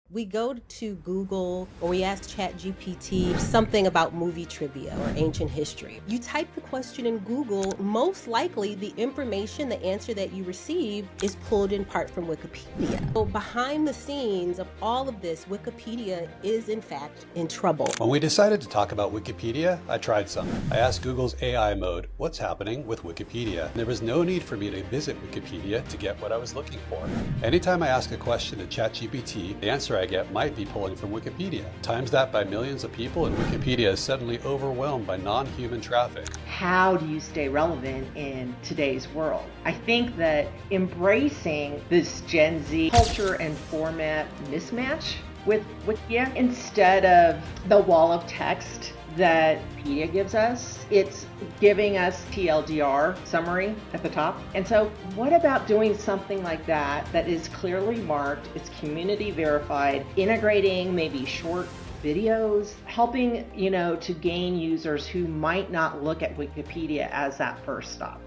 We go to Google or we ask ChatGPT something about movie trivia or ancient history. You type the question in Google, most likely the information, the answer that you receive is pulled in part from Wikipedia. So behind the scenes of all of this, Wikipedia is in fact in trouble. When we decided to talk about Wikipedia, I tried something. I asked Google's AI mode, what's happening with Wikipedia? There was no need for me to visit Wikipedia to get what I was looking for. Anytime I ask a question to ChatGPT, the answer I get might be pulling from Wikipedia. Times that by millions of people, and Wikipedia is suddenly overwhelmed by non-human traffic. How do you stay relevant in today's world? I think that embracing this Gen Z culture and format mismatch with Wikipedia, instead of the wall of text that Wikipedia gives us, it's giving us TLDR summary at the top. And so what about doing something like that is clearly marked, it's community verified, integrating maybe short videos, helping, to gain users who might not look at Wikipedia as that first stop.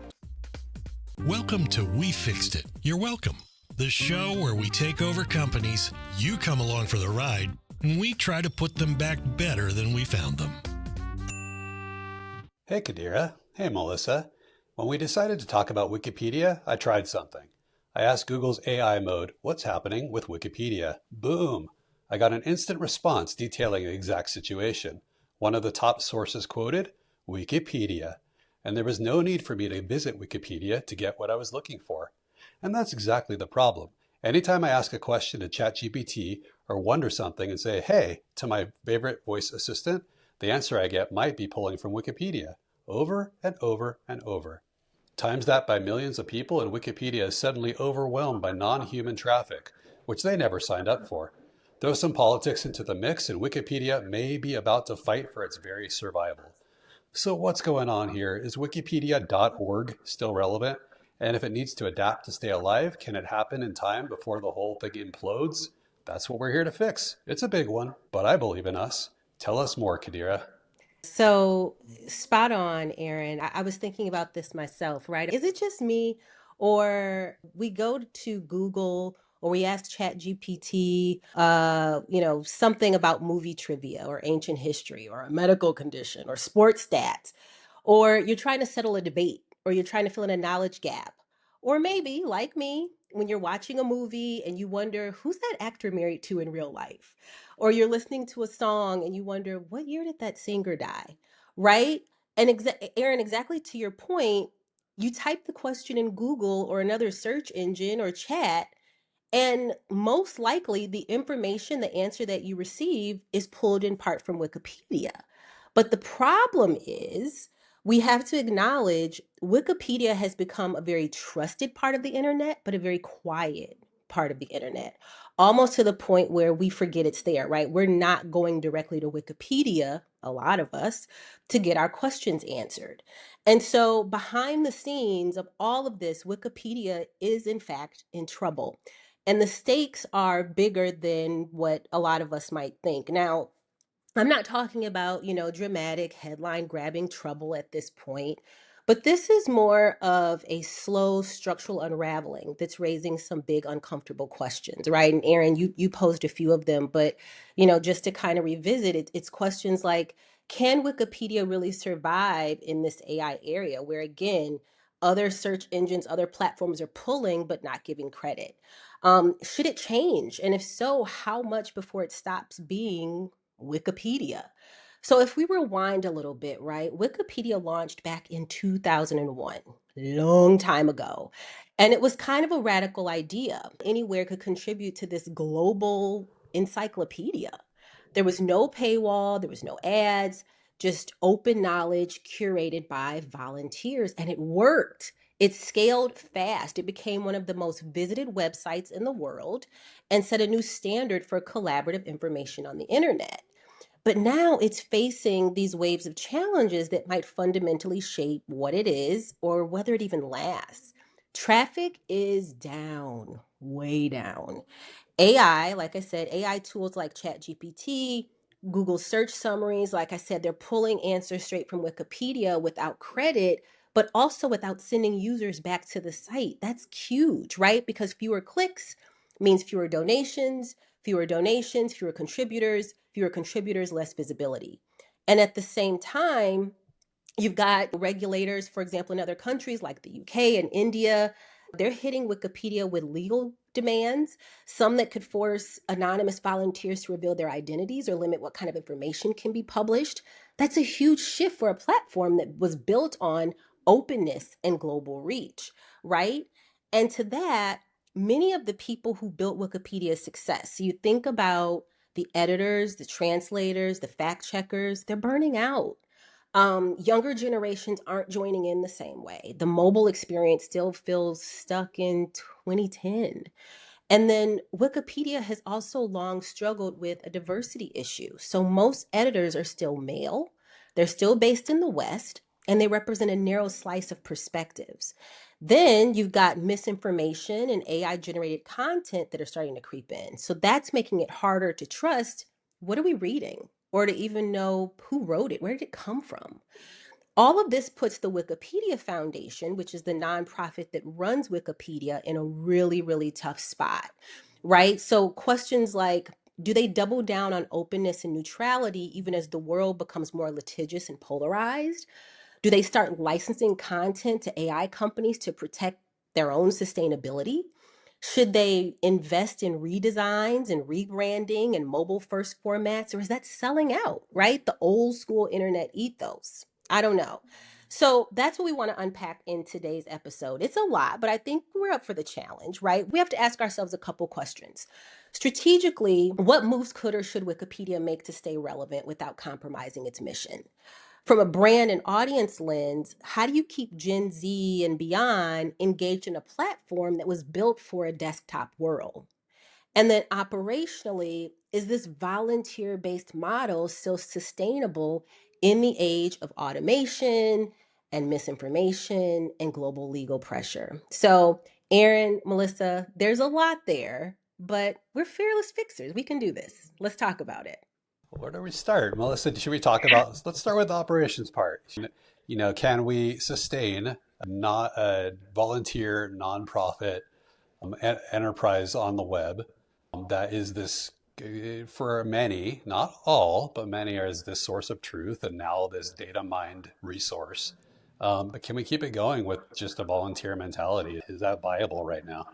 Welcome to We Fixed It. You're welcome. The show where we take over companies, you come along for the ride, and we try to put them back better than we found them. Hey Qadira. Hey Melissa. When we decided to talk about Wikipedia, I tried something. I asked Google's AI mode, what's happening with Wikipedia? Boom! I got an instant response detailing the exact situation. One of the top sources quoted, Wikipedia. And there was no need for me to visit Wikipedia to get what I was looking for. And that's exactly the problem. Anytime I ask a question to ChatGPT or wonder something and say, hey, to my favorite voice assistant, the answer I get might be pulling from Wikipedia, over and over and over. Times that by millions of people, and Wikipedia is suddenly overwhelmed by non-human traffic, which they never signed up for. Throw some politics into the mix, and Wikipedia may be about to fight for its very survival. So what's going on here? Is Wikipedia.org still relevant? And if it needs to adapt to stay alive, can it happen in time before the whole thing implodes? That's what we're here to fix. It's a big one, but I believe in us. Tell us more, Qadira. So spot on, Aaron. I was thinking about this myself, right? Is it just me, or we go to Google or we ask ChatGPT, something about movie trivia or ancient history or a medical condition or sports stats, or you're trying to settle a debate or you're trying to fill in a knowledge gap, or maybe like me, when you're watching a movie and you wonder who's that actor married to in real life, or you're listening to a song and you wonder what year did that singer die, right? And Aaron, exactly to your point, you type the question in Google or another search engine or chat, and most likely the information, the answer that you receive is pulled in part from Wikipedia. But the problem is, we have to acknowledge Wikipedia has become a very trusted part of the internet, but a very quiet part of the internet, almost to the point where we forget it's there, right? We're not going directly to Wikipedia, a lot of us, to get our questions answered. And so behind the scenes of all of this, Wikipedia is in fact in trouble. And the stakes are bigger than what a lot of us might think. Now, I'm not talking about, dramatic headline grabbing trouble at this point, but this is more of a slow structural unraveling that's raising some big uncomfortable questions, right? And Aaron, you posed a few of them, but just to kind of revisit it, it's questions like, can Wikipedia really survive in this AI area where again, other search engines, other platforms are pulling but not giving credit? Should it change? And if so, how much before it stops being Wikipedia? So if we rewind a little bit, right? Wikipedia launched back in 2001, long time ago. And it was kind of a radical idea. Anywhere could contribute to this global encyclopedia. There was no paywall, there was no ads, just open knowledge curated by volunteers. And it worked. It scaled fast. It became one of the most visited websites in the world and set a new standard for collaborative information on the internet. But now it's facing these waves of challenges that might fundamentally shape what it is or whether it even lasts. Traffic is down, way down. AI, like I said, AI tools like ChatGPT, Google search summaries, like I said, they're pulling answers straight from Wikipedia without credit, but also without sending users back to the site. That's huge, right? Because fewer clicks means fewer donations, fewer donations, fewer contributors, less visibility. And at the same time, you've got regulators, for example, in other countries like the UK and India, they're hitting Wikipedia with legal demands, some that could force anonymous volunteers to reveal their identities or limit what kind of information can be published. That's a huge shift for a platform that was built on openness and global reach, right? And to that, many of the people who built Wikipedia's success, so you think about the editors, the translators, the fact checkers, they're burning out. Younger generations aren't joining in the same way. The mobile experience still feels stuck in 2010. And then Wikipedia has also long struggled with a diversity issue. So most editors are still male, they're still based in the West, and they represent a narrow slice of perspectives. Then you've got misinformation and AI generated content that are starting to creep in. So that's making it harder to trust what are we reading or to even know who wrote it, where did it come from? All of this puts the Wikipedia Foundation, which is the nonprofit that runs Wikipedia, in a really, really tough spot, right? So questions like, do they double down on openness and neutrality even as the world becomes more litigious and polarized? Do they start licensing content to AI companies to protect their own sustainability? Should they invest in redesigns and rebranding and mobile first formats, or is that selling out, right? The old school internet ethos. I don't know. So that's what we want to unpack in today's episode. It's a lot, but I think we're up for the challenge, right? We have to ask ourselves a couple questions. Strategically, what moves could or should Wikipedia make to stay relevant without compromising its mission? From a brand and audience lens, how do you keep Gen Z and beyond engaged in a platform that was built for a desktop world? And then operationally, is this volunteer based model still sustainable in the age of automation and misinformation and global legal pressure? So, Aaron, Melissa, there's a lot there, but we're fearless fixers. We can do this. Let's talk about it. Where do we start? Melissa, should we talk about, let's start with the operations part. Can we sustain not a volunteer nonprofit enterprise on the web that is this, for many, not all, but many, is this source of truth and now this data mined resource. But can we keep it going with just a volunteer mentality? Is that viable right now?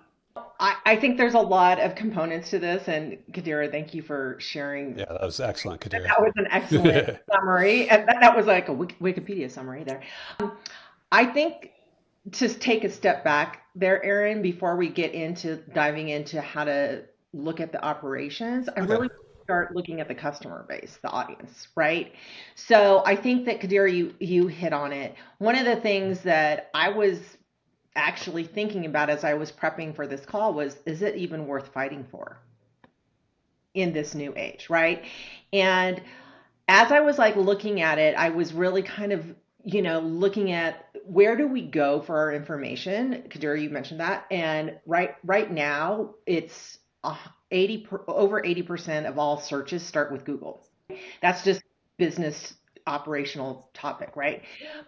I think there's a lot of components to this, and Qadira, thank you for sharing. Yeah, that was excellent, Qadira. That was an excellent summary, and that was like a Wikipedia summary there. I think to take a step back there, Aaron, before we get into diving into how to look at the operations, I really start looking at the customer base, the audience, right? So I think that Qadira, you hit on it. One of the things that I was actually thinking about as I was prepping for this call was, is it even worth fighting for in this new age, right? And as I was like looking at it, I was really kind of, looking at where do we go for our information? Qadira, you mentioned that. And right now it's over 80% of all searches start with Google. That's just business operational topic, right?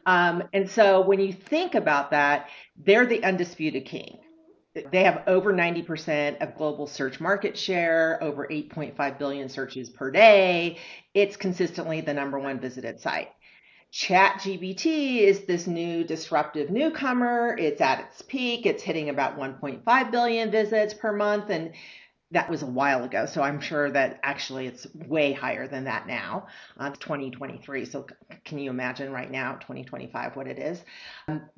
And so when you think about that, they're the undisputed king. They have over 90% of global search market share, over 8.5 billion searches per day. It's consistently the number one visited site. ChatGPT is this new disruptive newcomer. It's at its peak. It's hitting about 1.5 billion visits per month. And that was a while ago. So I'm sure that actually it's way higher than that now, 2023. So can you imagine right now, 2025, what it is?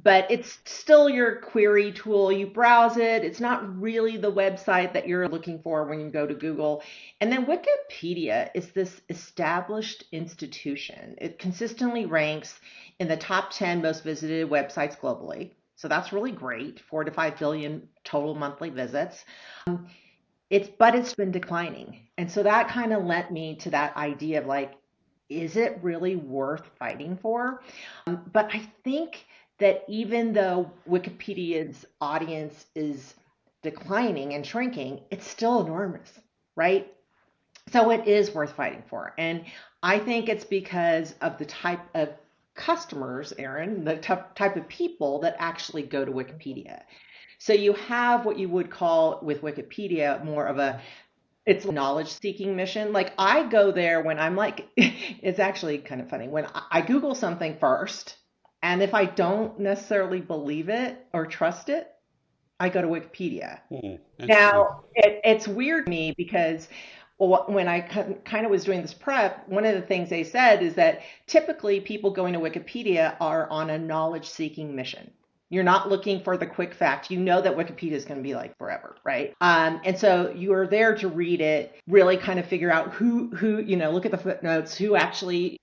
But it's still your query tool. You browse it. It's not really the website that you're looking for when you go to Google. And then Wikipedia is this established institution. It consistently ranks in the top 10 most visited websites globally. So that's really great, 4 to 5 billion total monthly visits. But it's been declining. And so that kind of led me to that idea of like, is it really worth fighting for? But I think that even though Wikipedia's audience is declining and shrinking, it's still enormous, right? So it is worth fighting for. And I think it's because of the type of customers, Aaron, the type of people that actually go to Wikipedia. So you have what you would call with Wikipedia more of it's a knowledge seeking mission. Like I go there when I'm like, it's actually kind of funny when I Google something first. And if I don't necessarily believe it or trust it, I go to Wikipedia. Interesting. Now, it's weird to me because when I kind of was doing this prep, one of the things they said is that typically people going to Wikipedia are on a knowledge seeking mission. You're not looking for the quick fact. You know that Wikipedia is going to be like forever, right? And so you are there to read it, really kind of figure out who, look at the footnotes, who actually,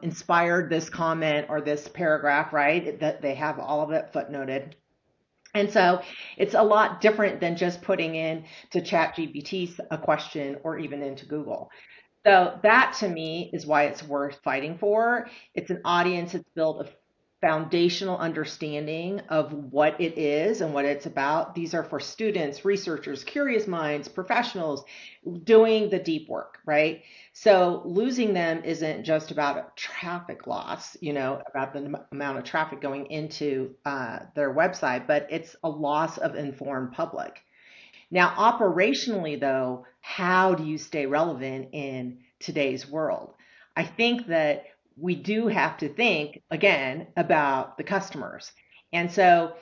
inspired this comment or this paragraph, right? That they have all of it footnoted. And so it's a lot different than just putting in to ChatGPT a question or even into Google. So that to me is why it's worth fighting for. It's an audience that's built a foundational understanding of what it is and what it's about. These are for students, researchers, curious minds, professionals doing the deep work, right? So losing them isn't just about a traffic loss, about the amount of traffic going into their website, but it's a loss of informed public. Now, operationally, though, how do you stay relevant in today's world? I think that we do have to think again about the customers. And so,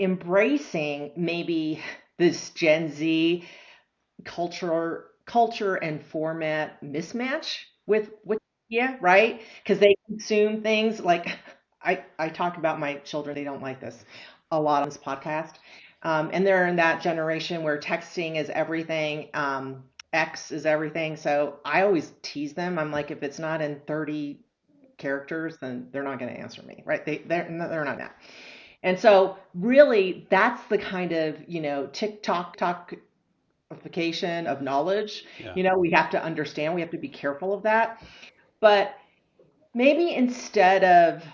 embracing maybe this Gen Z culture and format mismatch with Wikipedia, right? Because they consume things like I talk about my children, they don't like this a lot on this podcast. And they're in that generation where texting is everything. X is everything. So I always tease them. I'm like, if it's not in 30 characters, then they're not going to answer me, right? They're not that. And so really that's the kind of, TikTokification of knowledge. Yeah. We have to understand, we have to be careful of that. But maybe instead of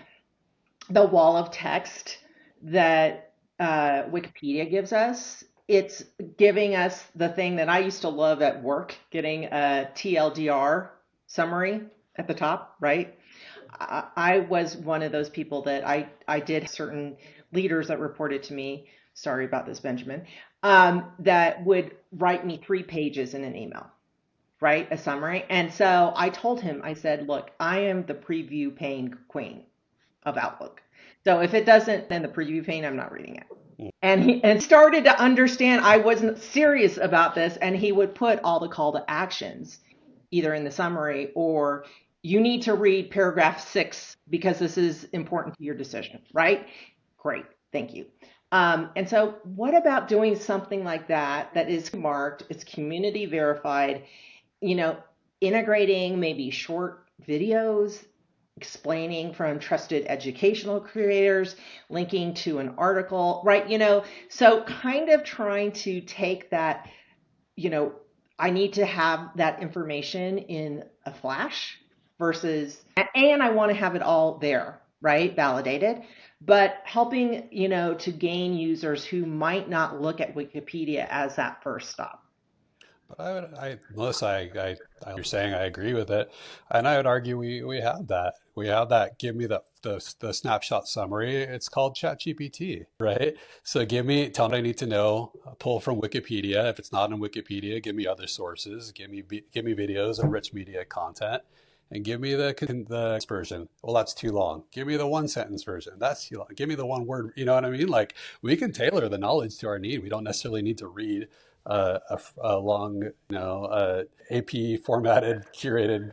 the wall of text that Wikipedia gives us, it's giving us the thing that I used to love at work, getting a TLDR summary at the top, right? I was one of those people that I did certain leaders that reported to me, sorry about this, Benjamin, that would write me 3 pages in an email, right? A summary. And so I told him, I said, look, I am the preview pane queen of Outlook. So if it doesn't in the preview pane, I'm not reading it. And he started to understand I wasn't serious about this, and he would put all the call to actions either in the summary or you need to read paragraph 6 because this is important to your decision, right? Great, thank you. And so what about doing something like that is marked, it's community verified, integrating maybe short videos explaining from trusted educational creators, linking to an article, right? So kind of trying to take that, I need to have that information in a flash versus, and I want to have it all there, right? Validated, but helping, to gain users who might not look at Wikipedia as that first stop. But Melissa, you're saying I agree with it, and I would argue we have that. We have that. Give me the snapshot summary. It's called ChatGPT, right? So tell me what I need to know. Pull from Wikipedia. If it's not in Wikipedia, give me other sources. Give me videos and rich media content, and give me the version. Well, that's too long. Give me the 1 sentence version. That's too long. Give me the 1 word. You know what I mean? Like we can tailor the knowledge to our need. We don't necessarily need to read a long, AP formatted, curated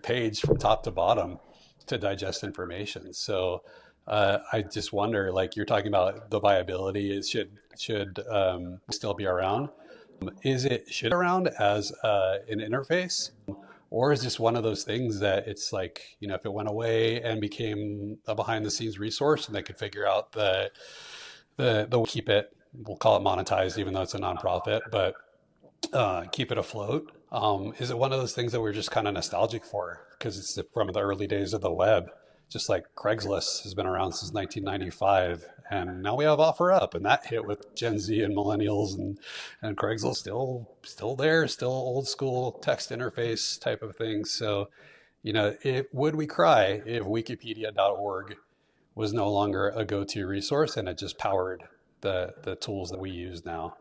page from top to bottom to digest information. So I just wonder, like you're talking about the viability, it should still be around. Should it be around as an interface? Or is this one of those things that it's like, if it went away and became a behind the scenes resource and they could figure out the keep it, we'll call it monetized, even though it's a nonprofit, but keep it afloat. Is it one of those things that we're just kind of nostalgic for because it's from the early days of the web? Just like Craigslist has been around since 1995, and now we have OfferUp, and that hit with Gen Z and millennials, and Craigslist still there, still old school text interface type of thing. So, would we cry if Wikipedia.org was no longer a go-to resource and it just powered the tools that we use now?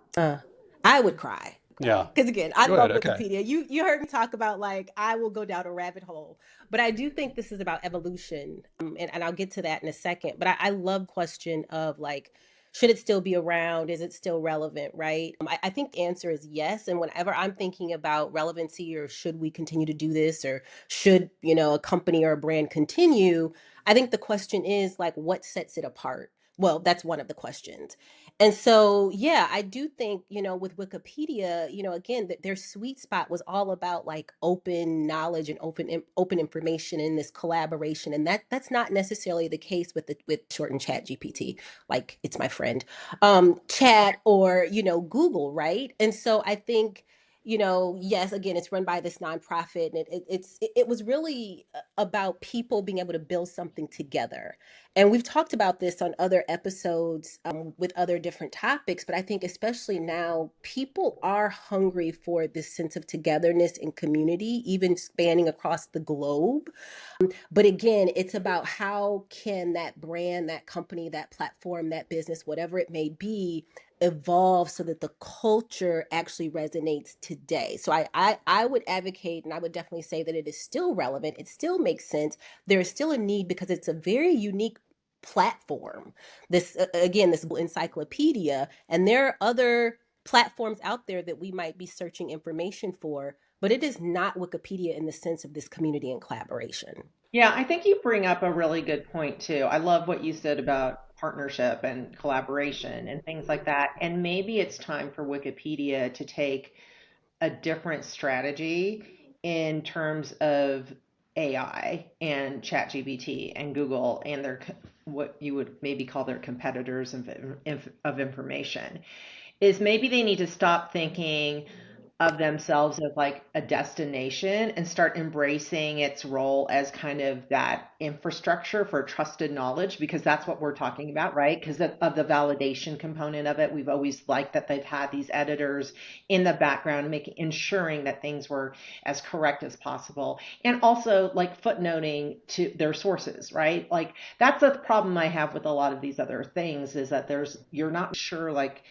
I would cry. Yeah. Because again, I Good. love Okay. Wikipedia. You heard me talk about like I will go down a rabbit hole, but I do think this is about evolution, and I'll get to that in a second. But I love question of like, should it still be around? Is it still relevant? Right? I think the answer is yes. And whenever I'm thinking about relevancy or should we continue to do this or should a company or a brand continue, I think the question is like, what sets it apart? Well, that's one of the questions. And so, yeah, I do think, with Wikipedia, again, that their sweet spot was all about like open knowledge and open information in this collaboration. And that's not necessarily the case with shorten chat GPT, like it's my friend, chat or, Google, right? And so I think, yes, again, it's run by this nonprofit and it was really about people being able to build something together. And we've talked about this on other episodes with other different topics, but I think especially now, people are hungry for this sense of togetherness and community, even spanning across the globe. But again, it's about how can that brand, that company, that platform, that business, whatever it may be, evolve so that the culture actually resonates today. So I would advocate and I would definitely say that it is still relevant. It still makes sense. There is still a need because it's a very unique platform. This again, this encyclopedia, and there are other platforms out there that we might be searching information for, but it is not Wikipedia in the sense of this community and collaboration. Yeah, I think you bring up a really good point too. I love what you said about partnership and collaboration and things like that. And maybe it's time for Wikipedia to take a different strategy in terms of AI and ChatGPT and Google and their what you would maybe call their competitors of information is maybe they need to stop thinking of themselves as like a destination and start embracing its role as kind of that infrastructure for trusted knowledge, because that's what we're talking about, right? Because of the validation component of it. We've always liked that they've had these editors in the background making ensuring that things were as correct as possible, and also like footnoting to their sources, right? Like that's a problem I have with a lot of these other things, is that you're not sure like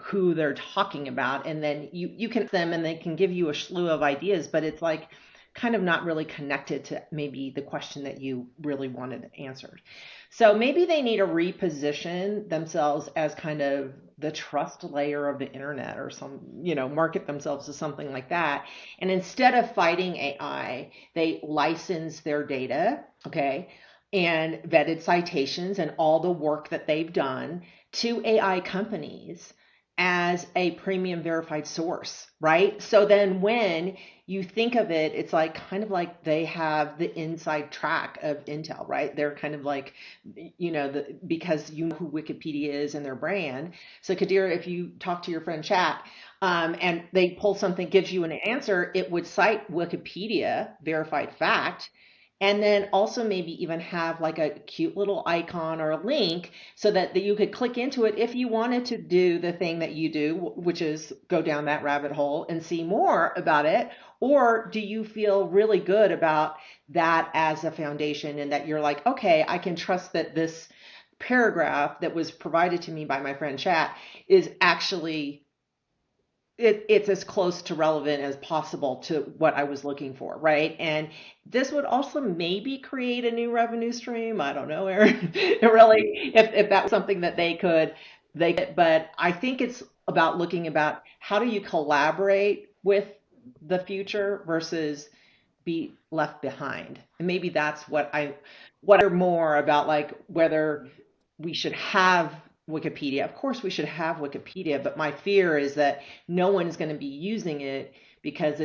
who they're talking about, and then you can them and they can give you a slew of ideas, but it's like kind of not really connected to maybe the question that you really wanted answered. So maybe they need to reposition themselves as kind of the trust layer of the internet, or some, market themselves as something like that. And instead of fighting AI, they license their data, okay, and vetted citations and all the work that they've done to AI companies as a premium verified source, right? So then when you think of it, it's like kind of like they have the inside track of Intel, right? They're kind of like, because you know who Wikipedia is and their brand. So Qadira, if you talk to your friend chat, and they pull something, gives you an answer, it would cite Wikipedia verified fact, and then also maybe even have like a cute little icon or a link so that you could click into it if you wanted to do the thing that you do, which is go down that rabbit hole and see more about it. Or do you feel really good about that as a foundation, and that you're like, okay, I can trust that this paragraph that was provided to me by my friend chat is actually it's as close to relevant as possible to what I was looking for, right? And this would also maybe create a new revenue stream. I don't know, Aaron. It really, if that was something that but I think it's about looking about how do you collaborate with the future versus be left behind. And maybe that's what I more about, like whether we should have Wikipedia. Of course, we should have Wikipedia, but my fear is that no one's going to be using it because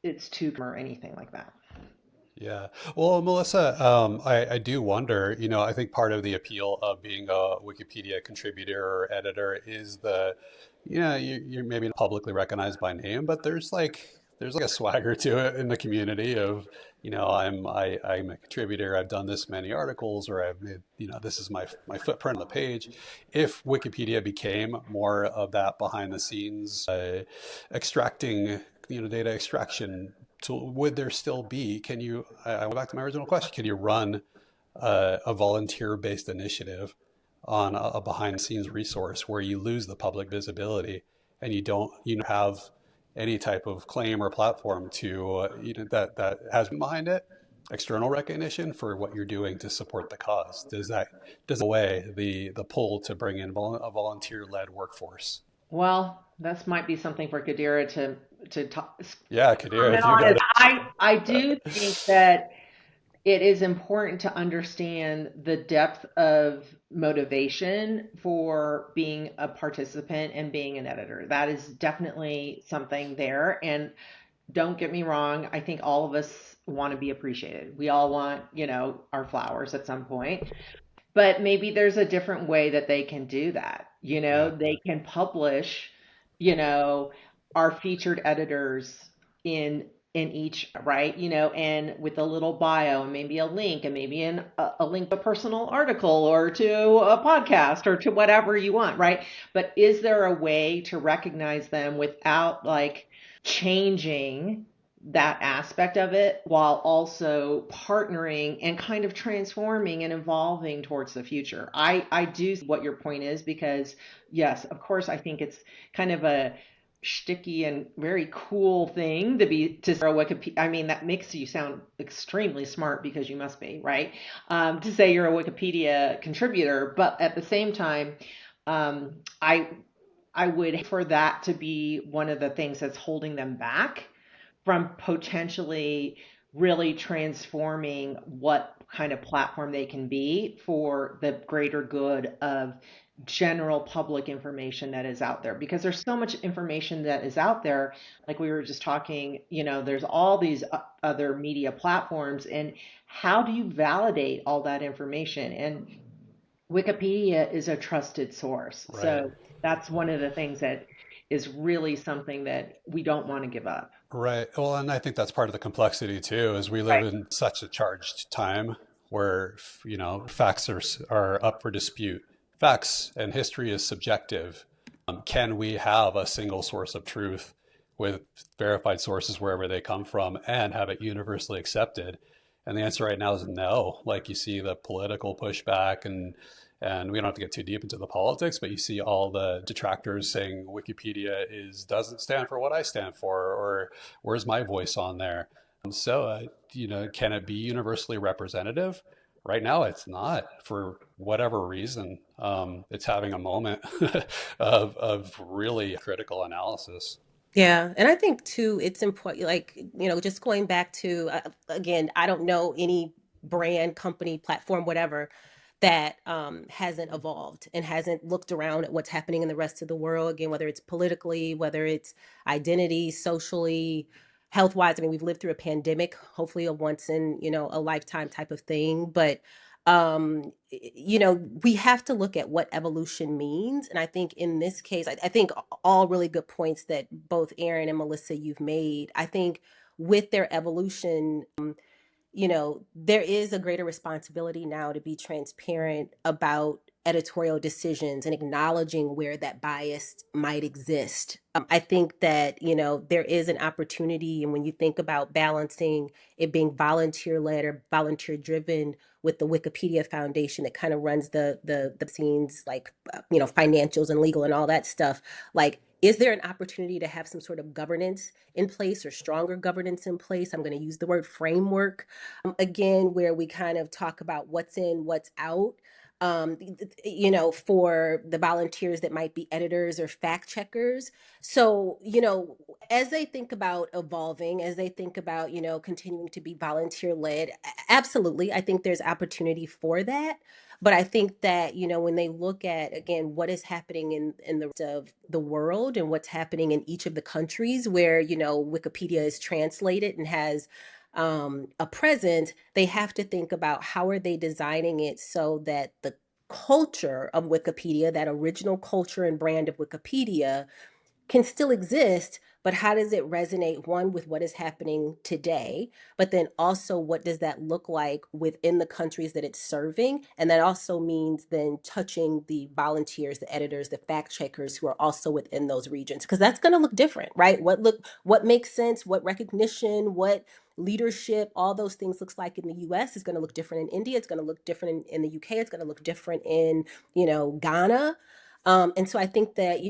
it's too or anything like that. Yeah. Well, Melissa, I do wonder, I think part of the appeal of being a Wikipedia contributor or editor is you're maybe not publicly recognized by name, but there's like a swagger to it in the community of, I'm a contributor, I've done this many articles, or I've made, this is my footprint on the page. If Wikipedia became more of that behind the scenes, extracting, data extraction, so would there still be, I went back to my original question, can you run a volunteer-based initiative on a behind-the-scenes resource where you lose the public visibility and you don't have any type of claim or platform to that has behind it external recognition for what you're doing to support the cause, does away the pull to bring in a volunteer-led workforce? Well, this might be something for Qadira to talk, Yeah, Kadir, comment if you on. Is got I do think that it is important to understand the depth of motivation for being a participant and being an editor. That is definitely something there. And don't get me wrong, I think all of us want to be appreciated. We all want, our flowers at some point. But maybe there's a different way that they can do that. yeah, They can publish, you know, our featured editors in each, right? And with a little bio and maybe a link and maybe a link to a personal article or to a podcast or to whatever you want, right? But is there a way to recognize them without like changing that aspect of it while also partnering and kind of transforming and evolving towards the future? I do see what your point is, because yes, of course, I think it's kind of a shticky and very cool thing to say a Wikipedia. I mean, that makes you sound extremely smart because you must be, right? To say you're a Wikipedia contributor, but at the same time, I would for that to be one of the things that's holding them back from potentially really transforming what kind of platform they can be for the greater good of general public information that is out there, because there's so much information that is out there. Like we were just talking, there's all these other media platforms, and how do you validate all that information? And Wikipedia is a trusted source. right. So that's one of the things that is really something that we don't want to give up. Right. Well, and I think that's part of the complexity too, is we live Right. in such a charged time where, facts are up for dispute. Facts and history is subjective. Can we have a single source of truth with verified sources wherever they come from and have it universally accepted? And the answer right now is no. Like you see the political pushback, and we don't have to get too deep into the politics, but you see all the detractors saying Wikipedia doesn't stand for what I stand for, or where's my voice on there? Can it be universally representative? Right now, it's not, for whatever reason. It's having a moment of really critical analysis. Yeah, and I think too, it's important, like, just going back to, again, I don't know any brand, company, platform, whatever, that hasn't evolved and hasn't looked around at what's happening in the rest of the world. Again, whether it's politically, whether it's identity, socially, health wise. I mean, we've lived through a pandemic, hopefully a once in, a lifetime type of thing. But we have to look at what evolution means. And I think in this case, I think all really good points that both Aaron and Melissa you've made. I think with their evolution, there is a greater responsibility now to be transparent about editorial decisions and acknowledging where that bias might exist. I think that, there is an opportunity. And when you think about balancing it being volunteer led or volunteer driven with the Wikipedia Foundation that kind of runs the scenes, like, financials and legal and all that stuff, like, is there an opportunity to have some sort of governance in place or stronger governance in place? I'm going to use the word framework again, where we kind of talk about what's in, what's out. For the volunteers that might be editors or fact checkers. So, as they think about evolving, as they think about, continuing to be volunteer led, absolutely, I think there's opportunity for that. But I think that, when they look at, again, what is happening in the rest of the world and what's happening in each of the countries where, Wikipedia is translated and has a present, they have to think about how are they designing it so that the culture of Wikipedia, that original culture and brand of Wikipedia, can still exist, but how does it resonate, one, with what is happening today, but then also what does that look like within the countries that it's serving? And that also means then touching the volunteers, the editors, the fact checkers who are also within those regions, because that's going to look different, right? What makes sense, what recognition, what leadership, all those things looks like in the US is going to look different in India. It's going to look different in the UK. It's going to look different in, Ghana. And so I think that,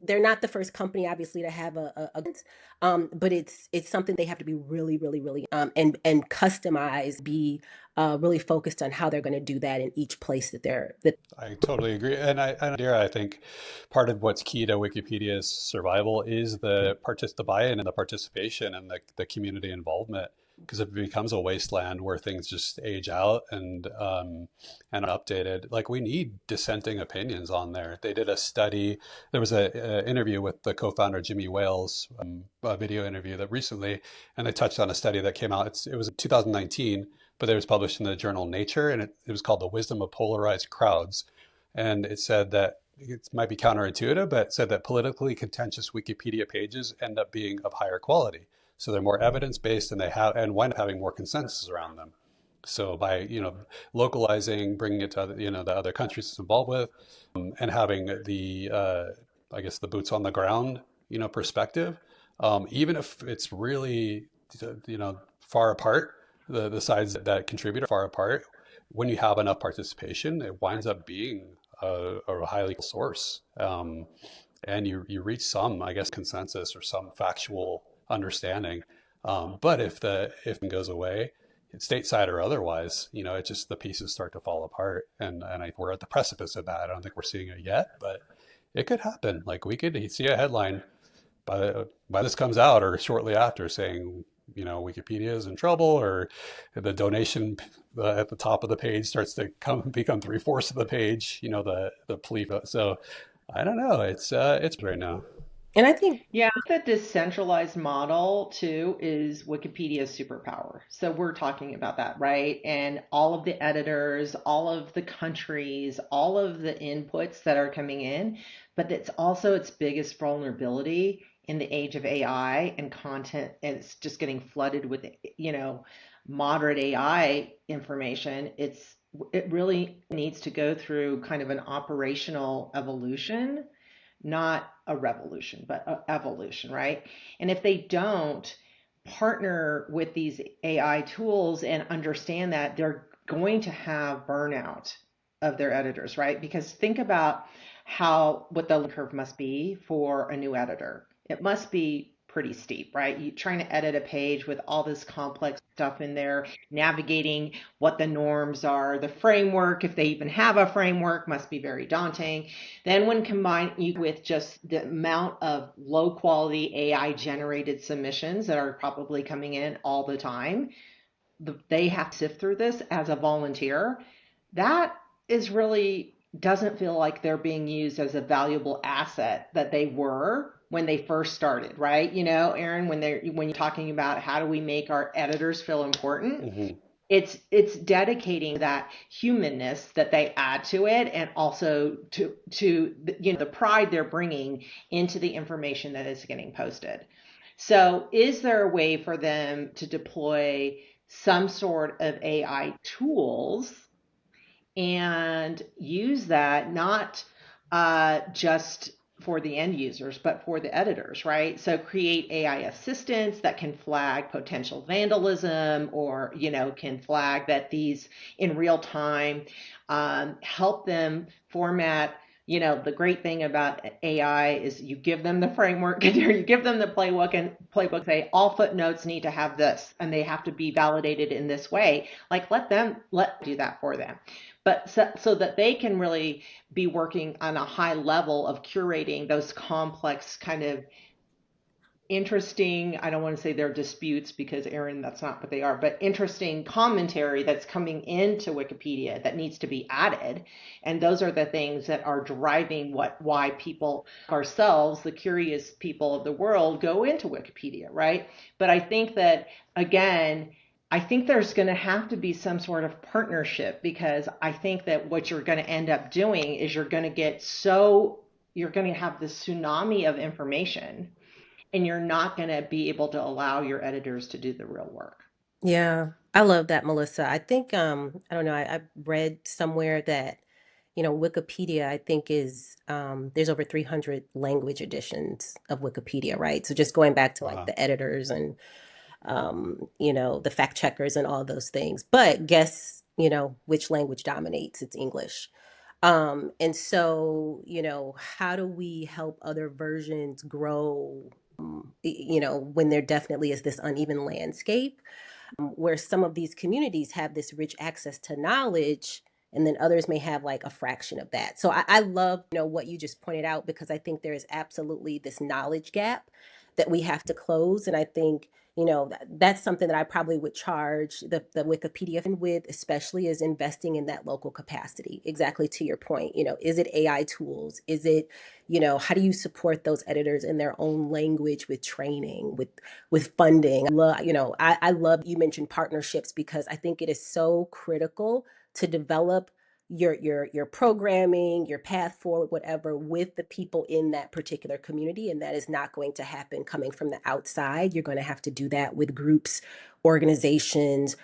they're not the first company, obviously, to have but it's something they have to be really, really, really, and customize, be really focused on how they're going to do that in each place that. I totally agree. And Qadira, I think part of what's key to Wikipedia's survival is the buy-in and the participation and the community involvement. Because if it becomes a wasteland where things just age out and updated, like we need dissenting opinions on there. They did a study. There was a interview with the co-founder Jimmy Wales, a video interview that recently, and they touched on a study that came out. It was in 2019, but it was published in the journal Nature, and it was called The Wisdom of Polarized Crowds. And it said that it might be counterintuitive, but it said that politically contentious Wikipedia pages end up being of higher quality. So they're more evidence-based, and they have and wind up having more consensus around them. So by localizing, bringing it to the other countries it's involved with, and having I guess the boots on the ground perspective, even if it's really far apart, the sides that contribute are far apart. When you have enough participation, it winds up being a highly source, and you reach some, I guess, consensus or some factual understanding. But if it goes away, stateside or otherwise, it just the pieces start to fall apart, and we're at the precipice of that. I don't think we're seeing it yet, but it could happen. Like we could see a headline by this comes out or shortly after saying, Wikipedia is in trouble, or the donation at the top of the page starts to become 3/4 of the page. The plea. So I don't know. It's right now. And I think, Yeah, the decentralized model too is Wikipedia's superpower. So we're talking about that, right? And all of the editors, all of the countries, all of the inputs that are coming in, but it's also its biggest vulnerability in the age of AI and content. And it's just getting flooded with, moderate AI information. It really needs to go through kind of an operational evolution, not a revolution, but a evolution, right? And if they don't partner with these AI tools and understand that, they're going to have burnout of their editors, right? Because think about what the learning curve must be for a new editor. It must be pretty steep, right? You trying to edit a page with all this complex stuff in there, navigating what the norms are, the framework, if they even have a framework, must be very daunting. Then when combined with just the amount of low quality AI generated submissions that are probably coming in all the time, they have to sift through this as a volunteer. That is really doesn't feel like they're being used as a valuable asset that they were when they first started, right? Aaron, when you're talking about how do we make our editors feel important, Mm-hmm. it's dedicating that humanness that they add to it, and also to the pride they're bringing into the information that is getting posted. So is there a way for them to deploy some sort of AI tools and use that not just for the end users, but for the editors, right? So create AI assistants that can flag potential vandalism, or, can flag that these in real time, help them format. The great thing about AI is you give them the framework and you give them the playbook say all footnotes need to have this and they have to be validated in this way. Like let do that for them. But so that they can really be working on a high level of curating those complex kind of interesting, I don't want to say they're disputes because Aaron, that's not what they are, but interesting commentary that's coming into Wikipedia that needs to be added. And those are the things that are driving why people ourselves, the curious people of the world, go into Wikipedia, right? But I think that, again, I think there's going to have to be some sort of partnership, because I think that what you're going to end up doing is you're going to have this tsunami of information, and you're not going to be able to allow your editors to do the real work. yeah, I love that, Melissa. I think, I don't know, I read somewhere that, Wikipedia, I think there's over 300 language editions of Wikipedia, right? So just going back to like Wow. the editors and, the fact checkers and all those things. But guess, which language dominates? It's English. And so, how do we help other versions grow, when there definitely is this uneven landscape? Where some of these communities have this rich access to knowledge, and then others may have like a fraction of that. So I love, what you just pointed out, because I think there is absolutely this knowledge gap that we have to close. And I think, that's something that I probably would charge the Wikipedia with, especially, is investing in that local capacity. Exactly to your point, is it AI tools? Is it, how do you support those editors in their own language with training, with funding? I love you mentioned partnerships, because I think it is so critical to develop your programming, your path forward, whatever, with the people in that particular community. And that is not going to happen coming from the outside. You're going to have to do that with groups, organizations,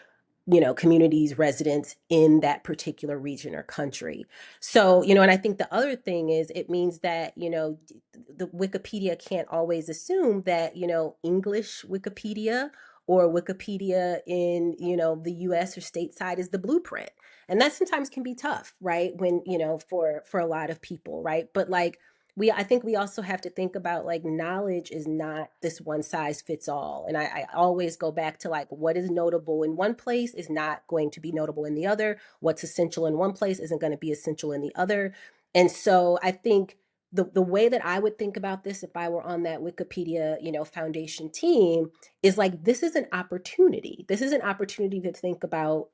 communities, residents in that particular region or country. So, and I think the other thing is, it means that, the Wikipedia can't always assume that, English Wikipedia or Wikipedia in, the US or stateside is the blueprint. And that sometimes can be tough, right? When, for a lot of people, right? But like, I think we also have to think about, like, knowledge is not this one size fits all. And I always go back to, like, what is notable in one place is not going to be notable in the other. What's essential in one place isn't going to be essential in the other. And so I think the way that I would think about this, if I were on that Wikipedia, foundation team, is like, this is an opportunity. This is an opportunity to think about,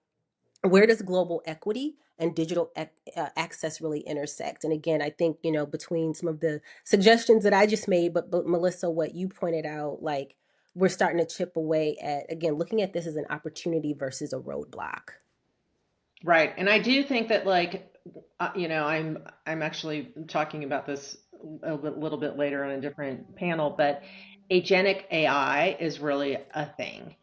where does global equity and digital access really intersect? And again, I think, between some of the suggestions that I just made, but Melissa, what you pointed out, like, we're starting to chip away at, again, looking at this as an opportunity versus a roadblock. Right. And I do think that, like, I'm actually talking about this little bit later on a different panel, but agentic AI is really a thing.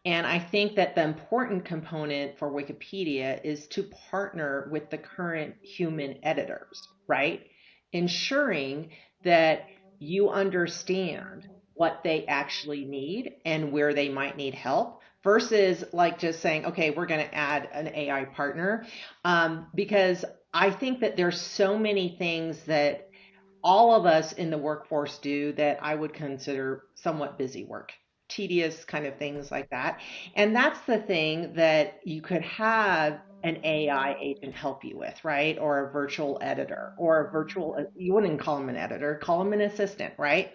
And I think that the important component for Wikipedia is to partner with the current human editors, right? Ensuring that you understand what they actually need and where they might need help, versus like just saying, okay, we're going to add an AI partner. Because I think that there's so many things that all of us in the workforce do that I would consider somewhat busy work, tedious kind of things like that. And that's the thing that you could have an AI agent help you with, right? Or a virtual editor, or a virtual, you wouldn't call him an editor, call him an assistant, right?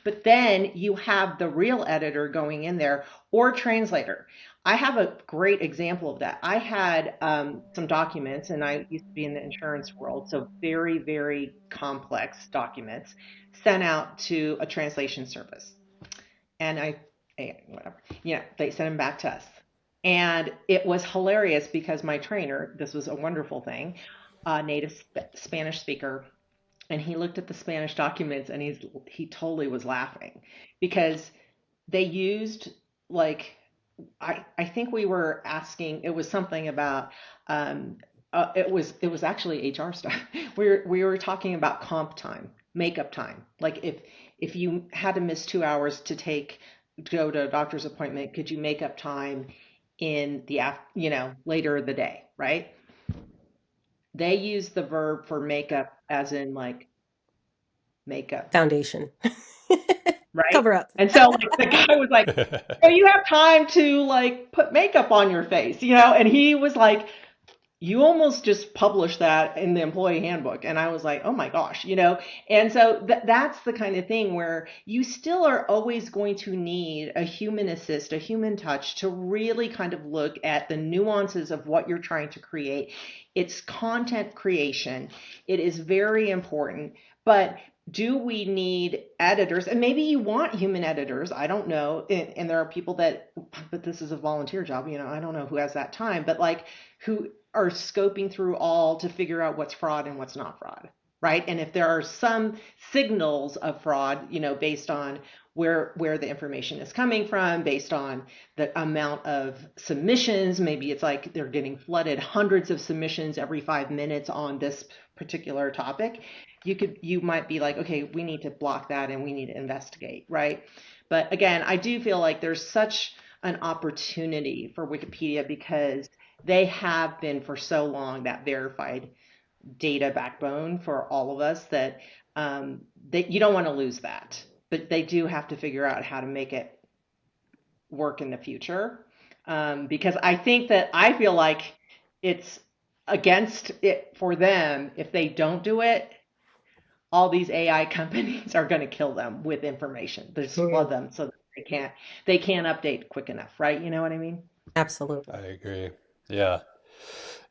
But then you have the real editor going in there, or translator. I have a great example of that. I had some documents, and I used to be in the insurance world, so very, very complex documents sent out to a translation service. And whatever, they sent them back to us. And it was hilarious because my trainer, this was a wonderful thing, native Spanish speaker, and he looked at the Spanish documents, and he totally was laughing, because they used, like, I think we were asking, it was something about it was actually HR stuff. We were talking about comp time, makeup time. Like, if you had to miss 2 hours to go to a doctor's appointment, could you make up time in the later in the day, right? They use the verb for makeup as in, like, makeup, Foundation. right? Cover up. And so, like, the guy was like, "So you have time to, like, put makeup on your face, And he was like, "You almost just published that in the employee handbook." And I was like, "Oh my gosh," And so that's the kind of thing where you still are always going to need a human assist, a human touch, to really kind of look at the nuances of what you're trying to create. It's content creation. It is very important. But do we need editors? And maybe you want human editors. I don't know. And there are people but this is a volunteer job. I don't know who has that time, but, like, who are scoping through all to figure out what's fraud and what's not fraud, right? And if there are some signals of fraud, based on where the information is coming from, based on the amount of submissions, maybe it's like they're getting flooded hundreds of submissions every 5 minutes on this particular topic, you might be like, okay, we need to block that and we need to investigate, right? But again, I do feel like there's such an opportunity for Wikipedia, because they have been for so long that verified data backbone for all of us that you don't want to lose that, but they do have to figure out how to make it work in the future. Because I feel like it's against it for them if they don't do it. All these AI companies are going to kill them with information. They just flood them so that they can't update quick enough, right? You know what I mean? Absolutely. I agree. Yeah.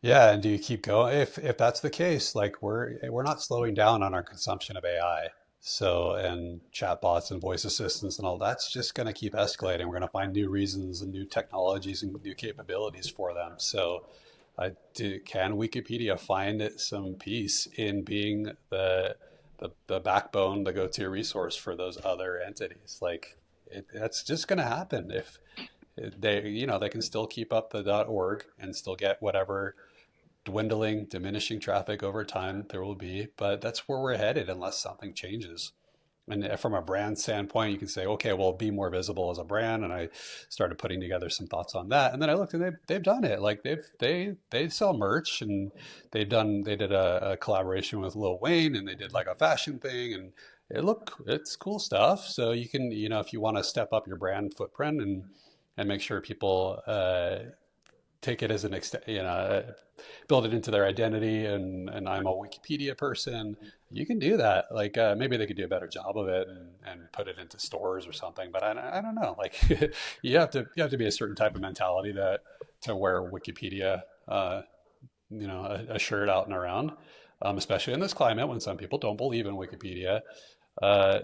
Yeah, and do you keep going? If that's the case, like we're not slowing down on our consumption of AI. So, and chatbots and voice assistants and all that's just going to keep escalating. We're going to find new reasons and new technologies and new capabilities for them. So, can Wikipedia find some peace in being the backbone, the go-to resource for those other entities? Like, that's just going to happen if they can still keep up the .org and still get whatever dwindling, diminishing traffic over time there will be, but that's where we're headed unless something changes. And from a brand standpoint, you can say, okay, well, be more visible as a brand. And I started putting together some thoughts on that. And then I looked and they've done it. Like they sell merch, and they did a collaboration with Lil Wayne, and they did like a fashion thing, and it's cool stuff. So you can, if you want to step up your brand footprint and make sure people take it as an extent, build it into their identity, and I'm a Wikipedia person. You can do that. Like maybe they could do a better job of it and put it into stores or something. But I don't know. Like you have to be a certain type of mentality to wear Wikipedia, a shirt out and around, especially in this climate when some people don't believe in Wikipedia.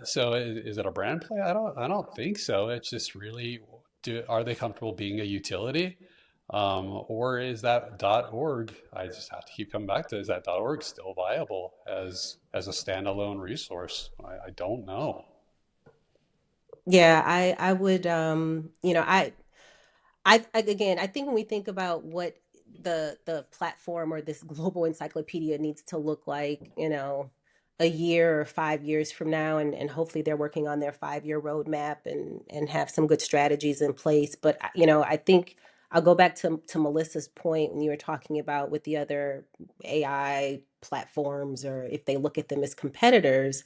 So is it a brand play? I don't think so. It's just really, are they comfortable being a utility? Or is that .org? I just have to keep coming back to, is that .org still viable as a standalone resource? I don't know. Yeah, I would again, I think when we think about what the platform or this global encyclopedia needs to look like, a year or 5 years from now, and hopefully they're working on their 5-year roadmap and have some good strategies in place. But I think I'll go back to Melissa's point when you were talking about with the other AI platforms, or if they look at them as competitors,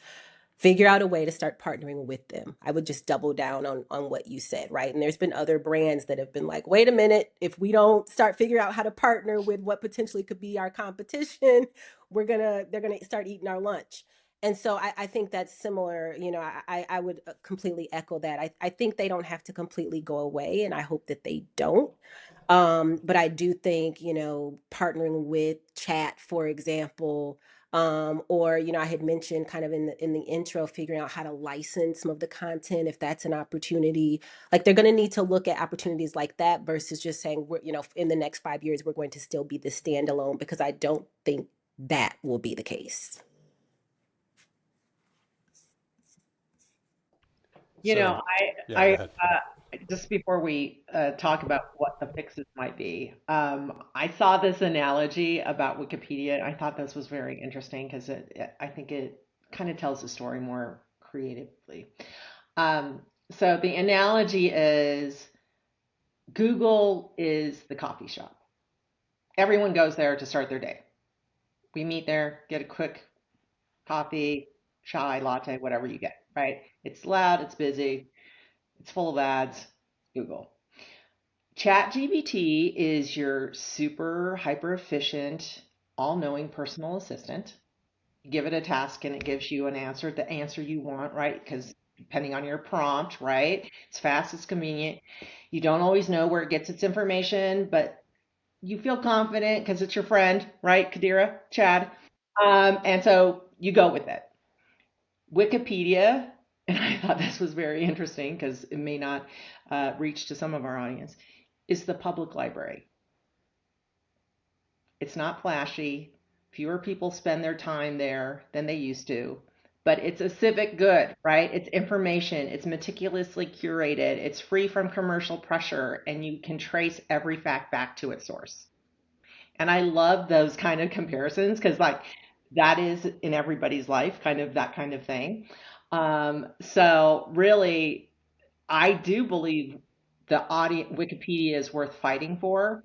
figure out a way to start partnering with them. I would just double down on what you said, right? And there's been other brands that have been like, wait a minute, if we don't start figuring out how to partner with what potentially could be our competition, they're gonna start eating our lunch. And so I think that's similar. I would completely echo that. I think they don't have to completely go away, and I hope that they don't. But I do think, partnering with chat, for example, or I had mentioned kind of in the intro, figuring out how to license some of the content if that's an opportunity. Like they're going to need to look at opportunities like that versus just saying we're in the next 5 years we're going to still be the standalone, because I don't think that will be the case. You So know, yeah, go I ahead. just before we talk about what the fixes might be, I saw this analogy about Wikipedia. I thought this was very interesting because I think it kind of tells the story more creatively. Um, so the analogy is Google is the coffee shop. Everyone goes there to start their day. We meet there, get a quick coffee, chai, latte, whatever you get, right? It's loud, it's busy, it's full of ads. Google. ChatGPT is your super hyper efficient, all knowing personal assistant. You give it a task and it gives you the answer you want, right? Because depending on your prompt, right? It's fast, it's convenient. You don't always know where it gets its information, but you feel confident because it's your friend, right? Qadira, Chad. And so you go with it. Wikipedia, and I thought this was very interesting because it may not reach to some of our audience, is the public library. It's not flashy. Fewer people spend their time there than they used to, but it's a civic good, right? It's information. It's meticulously curated. It's free from commercial pressure, and you can trace every fact back to its source. And I love those kind of comparisons because, like, that is in everybody's life, kind of that kind of thing. So, really, I do believe the audience Wikipedia is worth fighting for.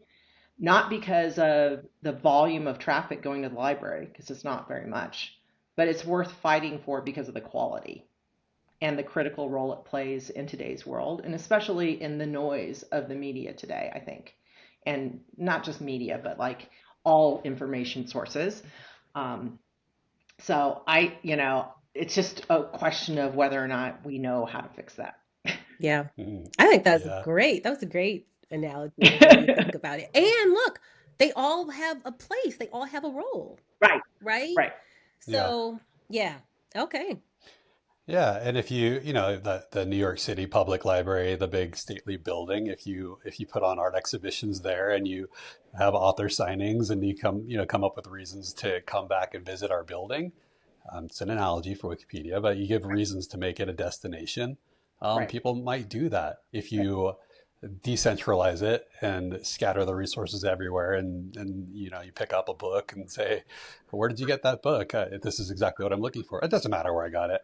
not because of the volume of traffic going to the library, because it's not very much, but it's worth fighting for because of the quality and the critical role it plays in today's world, and especially in the noise of the media today, I think. And not just media, but like all information sources. Um, so it's just a question of whether or not we know how to fix that. Yeah. Mm, I think that's yeah. great. That was a great analogy, the way you think about it. And look, they all have a place. They all have a role, Right, right? right. Yeah. So, yeah. Okay. Yeah, and if the New York City Public Library, the big stately building, if you put on art exhibitions there and you have author signings and you come up with reasons to come back and visit our building, it's an analogy for Wikipedia, but you give reasons to make it a destination, Right, people might do that. If right. you decentralize it and scatter the resources everywhere and you pick up a book and say, where did you get that book? This is exactly what I'm looking for. It doesn't matter where I got it.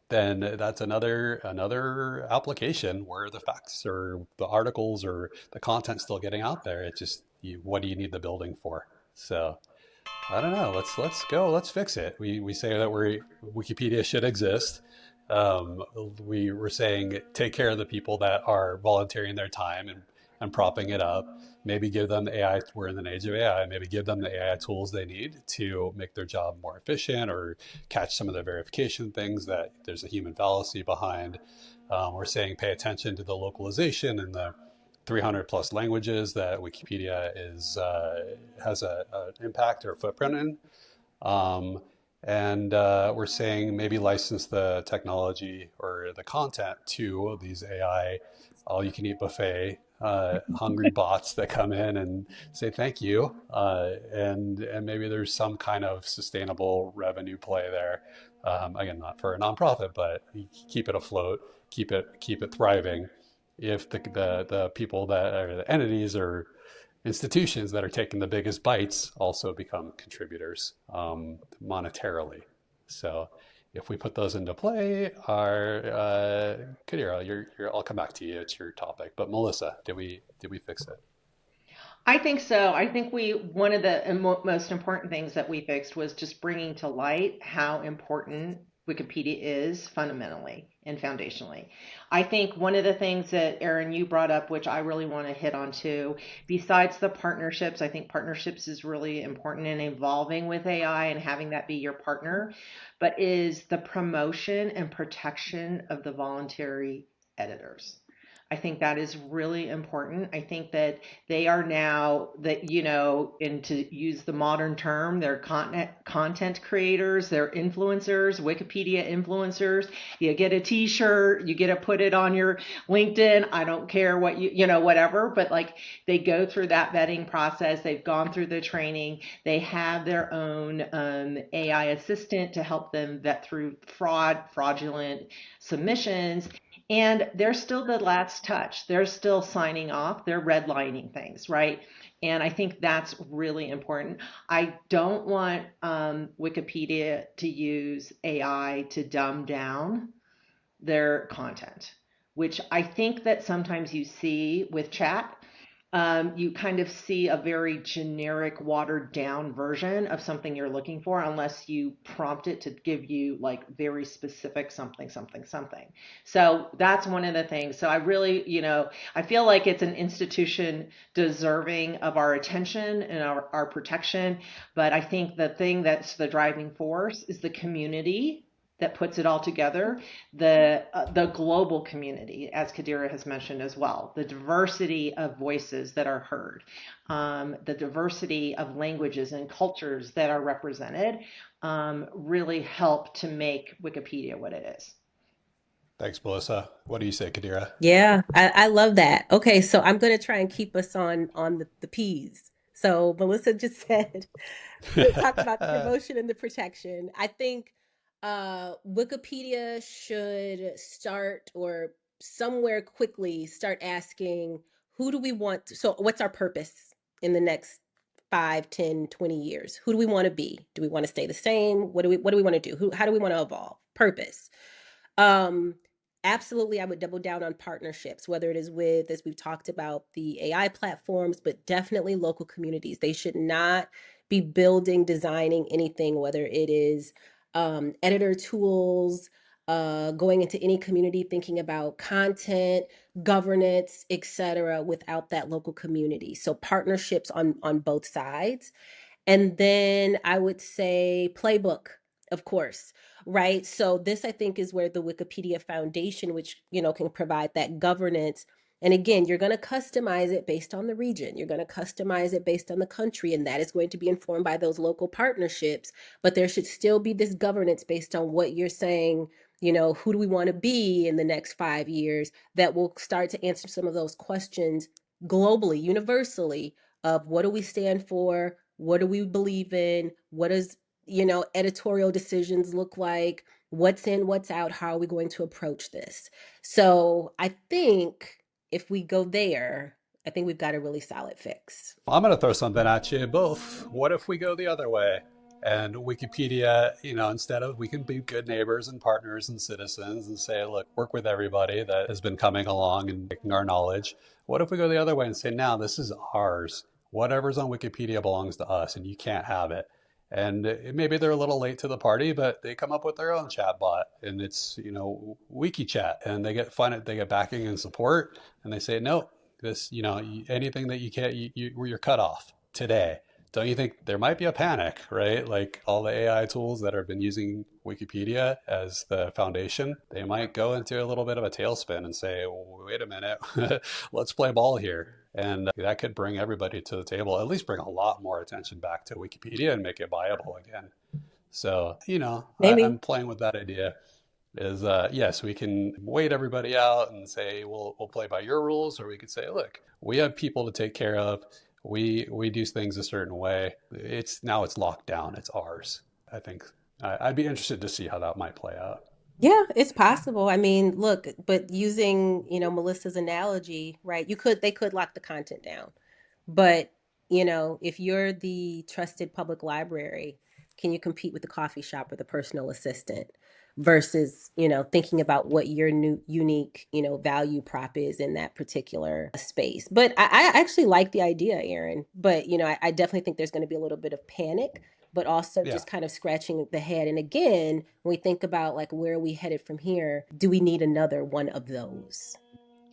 Then that's another application where the facts or the articles or the content's still getting out there. It's just what do you need the building for? So I don't know. Let's go. Let's fix it. We say that Wikipedia should exist. We were saying take care of the people that are volunteering their time and propping it up. Maybe give them the AI. We're in an age of AI. Maybe give them the AI tools they need to make their job more efficient or catch some of the verification things that there's a human fallacy behind. We're saying pay attention to the localization and the 300 plus languages that Wikipedia has an impact or footprint in. Um, and we're saying maybe license the technology or the content to these AI all you can eat buffet hungry bots that come in and say thank you, and maybe there's some kind of sustainable revenue play there. Again, not for a nonprofit, but keep it afloat, keep it thriving. If the people that are the entities or institutions that are taking the biggest bites also become contributors monetarily. So if we put those into play, our Qadira, I'll come back to you. It's your topic. But Melissa, did we fix it? I think so. I think one of the most important things that we fixed was just bringing to light how important Wikipedia is fundamentally and foundationally. I think one of the things that Aaron you brought up, which I really want to hit on too, besides the partnerships, I think partnerships is really important in evolving with AI and having that be your partner, but is the promotion and protection of the voluntary editors. I think that is really important. I think that they are now that, and to use the modern term, they're content creators, they're influencers, Wikipedia influencers. You get a t-shirt, you get to put it on your LinkedIn. I don't care what whatever, but like they go through that vetting process. They've gone through the training. They have their own AI assistant to help them vet through fraudulent submissions, and they're still the last touch. They're still signing off. They're redlining things, right? And I think that's really important. I don't want Wikipedia to use AI to dumb down their content, which I think that sometimes you see with chat. You kind of see a very generic, watered down version of something you're looking for, unless you prompt it to give you like very specific something, something, something. So that's one of the things. So I really, I feel like it's an institution deserving of our attention and our protection. But I think the thing that's the driving force is the community that puts it all together, the global community, as Qadira has mentioned as well, the diversity of voices that are heard, the diversity of languages and cultures that are represented, really help to make Wikipedia what it is. Thanks, Melissa. What do you say, Qadira? Yeah, I love that. Okay, so I'm going to try and keep us on the P's. So Melissa just said, talked about the promotion and the protection. I think Wikipedia should start or somewhere quickly start asking who do we want so what's our purpose in the next 5, 10, 20 years? Who do we want to be? Do we want to stay the same? What do we want to do? How do we want to evolve? Purpose. Um Absolutely, I would double down on partnerships, whether it is with, as we've talked about, the AI platforms, but definitely local communities. They should not be building, designing anything, whether it is editor tools, going into any community, thinking about content, governance, etc., without that local community. So partnerships on both sides. And then I would say Playbook, of course, right? So this I think is where the Wikipedia Foundation, which, can provide that governance. And again, you're going to customize it based on the region. You're going to customize it based on the country, and that is going to be informed by those local partnerships. But there should still be this governance based on what you're saying, who do we want to be in the next 5 years, that will start to answer some of those questions globally, universally, of what do we stand for? What do we believe in? What does, editorial decisions look like? What's in, what's out? How are we going to approach this? So I think if we go there, I think we've got a really solid fix. I'm going to throw something at you both. What if we go the other way? And Wikipedia, instead of, we can be good neighbors and partners and citizens and say, look, work with everybody that has been coming along and taking our knowledge. What if we go the other way and say, now this is ours. Whatever's on Wikipedia belongs to us and you can't have it. And maybe they're a little late to the party, but they come up with their own chat bot, and it's, WikiChat, and they get backing and support, and they say, no, this, anything that you can't, you're cut off today. Don't you think there might be a panic, right? Like all the AI tools that have been using Wikipedia as the foundation, they might go into a little bit of a tailspin and say, wait a minute, let's play ball here. And that could bring everybody to the table, at least bring a lot more attention back to Wikipedia and make it viable again. So, Maybe. I'm playing with that idea. Is yes, we can wait everybody out and say we'll play by your rules, or we could say, look, we have people to take care of. We do things a certain way. It's locked down. It's ours. I think I'd be interested to see how that might play out. Yeah, it's possible. I mean, look, but using, Melissa's analogy, right? They could lock the content down. But, if you're the trusted public library, can you compete with the coffee shop or the personal assistant versus, thinking about what your new unique, value prop is in that particular space? But I actually like the idea, Aaron. But, I definitely think there's going to be a little bit of panic, but also Yeah. just kind of scratching the head. And again, when we think about like where are we headed from here, do we need another one of those?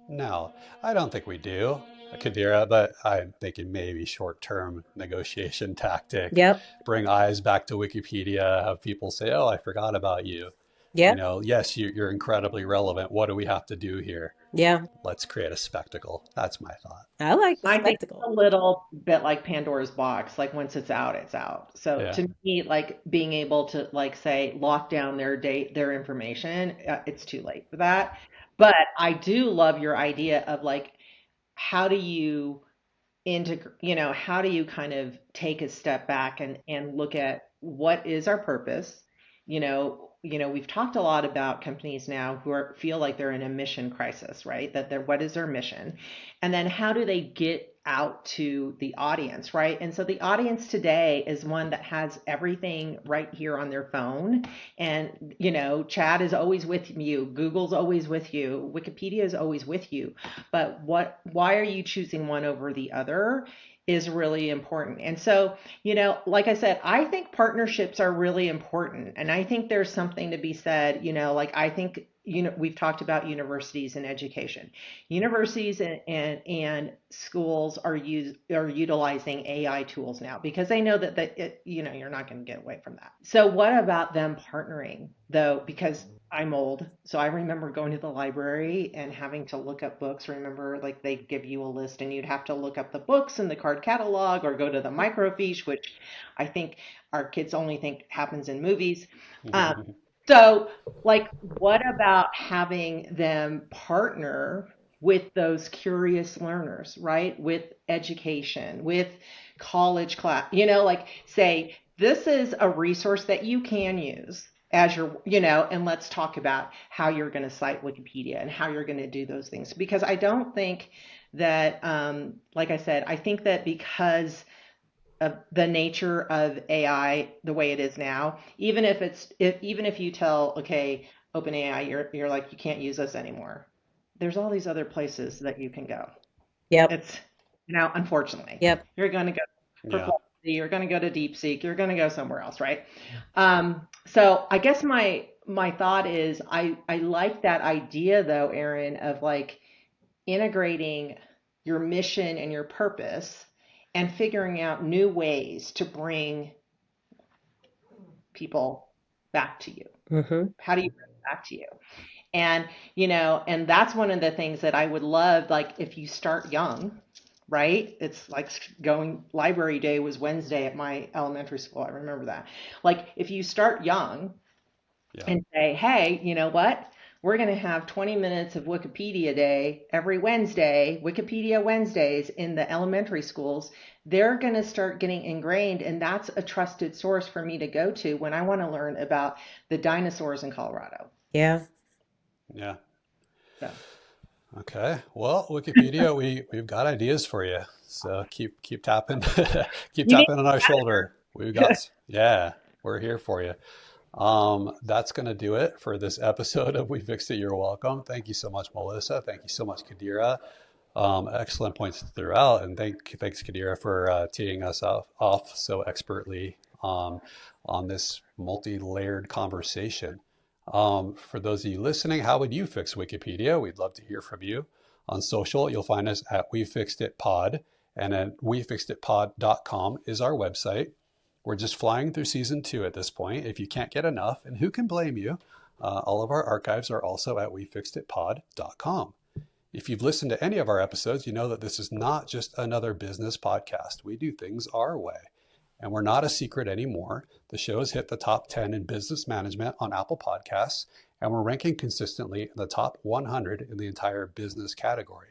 No, I don't think we do, Qadira, but I'm thinking maybe short-term negotiation tactic. Yep. Bring eyes back to Wikipedia, have people say, oh, I forgot about you. Yep. Yes, you're incredibly relevant. What do we have to do here? Yeah. Let's create a spectacle. That's my thought. I like the I think it's spectacle. a little bit like Pandora's box. Like once it's out, it's out. So Yeah. to me, like being able to like say lock down their information, it's too late for that. But I do love your idea of like how do you integrate, how do you kind of take a step back and look at what is our purpose? We've talked a lot about companies now who feel like they're in a mission crisis, right? That they're, what is their mission? And then how do they get out to the audience, right? And so the audience today is one that has everything right here on their phone. And, Chad is always with you, Google's always with you, Wikipedia is always with you. But why are you choosing one over the other is really important. And so, like I said, I think partnerships are really important. And I think there's something to be said, like I think, we've talked about universities and education. Universities and schools are utilizing AI tools now because they know that you're not going to get away from that. So what about them partnering though? Because I'm old, so I remember going to the library and having to look up books. Remember, like they give you a list and you'd have to look up the books in the card catalog or go to the microfiche, which I think our kids only think happens in movies. Um, so, like, what about having them partner with those curious learners, right? With education, with college class, like say, this is a resource that you can use as your, and let's talk about how you're going to cite Wikipedia and how you're going to do those things. Because I don't think that, like I said, I think that because of the nature of AI the way it is now, even if you tell, okay, OpenAI, you're like, you can't use us anymore. There's all these other places that you can go. Yep. It's, unfortunately, Yep. you're going to go for Yeah. quality, you're going to go to DeepSeek, you're going to go somewhere else, right? So I guess my thought is I like that idea though, Aaron, of like integrating your mission and your purpose and figuring out new ways to bring people back to you. Mm-hmm. How do you bring it back to you? And, and that's one of the things that I would love, like if you start young, right? It's like going, library day was Wednesday at my elementary school. I remember that. Like if you start young Yeah. and say, hey, you know what? We're going to have 20 minutes of Wikipedia day every Wednesday, Wikipedia Wednesdays in the elementary schools. They're going to start getting ingrained, and that's a trusted source for me to go to when I want to learn about the dinosaurs in Colorado. Yeah. Yeah. So. Okay. Well, Wikipedia, we've got ideas for you. So keep tapping, keep tapping on our shoulder. We've got, yeah, we're here for you. That's going to do it for this episode of We Fixed It. You're welcome. Thank you so much, Melissa. Thank you so much, Qadira. Excellent points throughout. And thanks, Qadira, for teeing us off so expertly on this multi-layered conversation. For those of you listening, how would you fix Wikipedia? We'd love to hear from you. On social, you'll find us at We Fixed It Pod, and at wefixeditpod.com is our website. We're just flying through season 2 at this point. If you can't get enough, and who can blame you, all of our archives are also at wefixeditpod.com. If you've listened to any of our episodes, you know that this is not just another business podcast. We do things our way. And we're not a secret anymore. The show has hit the top 10 in business management on Apple Podcasts, and we're ranking consistently in the top 100 in the entire business category.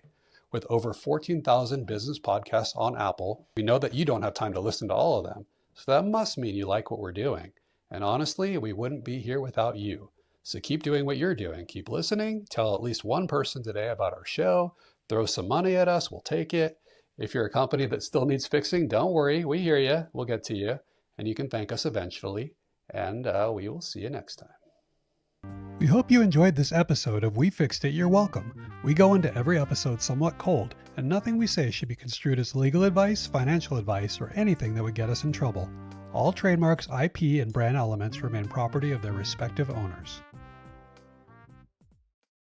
With over 14,000 business podcasts on Apple, we know that you don't have time to listen to all of them. So that must mean you like what we're doing. And honestly, we wouldn't be here without you. So keep doing what you're doing. Keep listening. Tell at least one person today about our show. Throw some money at us. We'll take it. If you're a company that still needs fixing, don't worry. We hear you. We'll get to you. And you can thank us eventually. And we will see you next time. We hope you enjoyed this episode of We Fixed It, You're Welcome. We go into every episode somewhat cold, and nothing we say should be construed as legal advice, financial advice, or anything that would get us in trouble. All trademarks, IP, and brand elements remain property of their respective owners.